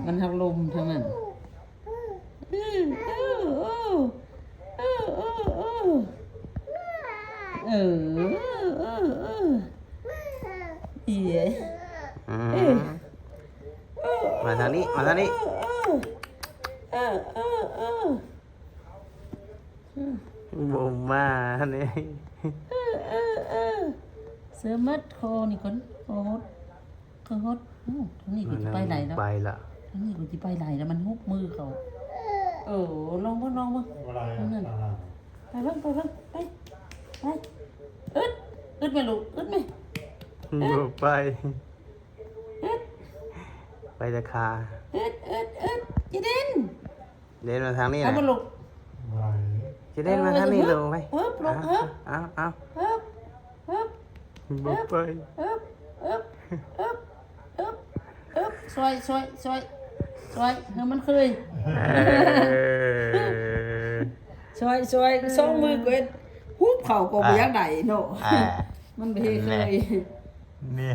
มันทำลมทั้งนั้นดีมาทางนี้มาทางนี้บ่มาเนี่ย เสือมัดคอนี่ก่อนคอฮดทางนี้กูจะไปไหนแล้ว ไปละ ทางนี้กูจะไปไหนแล้วมันฮุบมือเขาลองบ้างนั่นไปบ้างไปอึดไหมลูกอึดไหม บ่ไปไปตะคา อึดจะเด่น เดินมาทางนี้ เอา นะ มาลูก จะเดินมาทางนี้ลงไป เฮิบลูกเฮิบ เอา เฮิบ บ่ไป ซอยให้มันเคยซอยสองมือเกิดฮุบเข่าก็บ่อยากได้เนาะมันบ่เคย นี่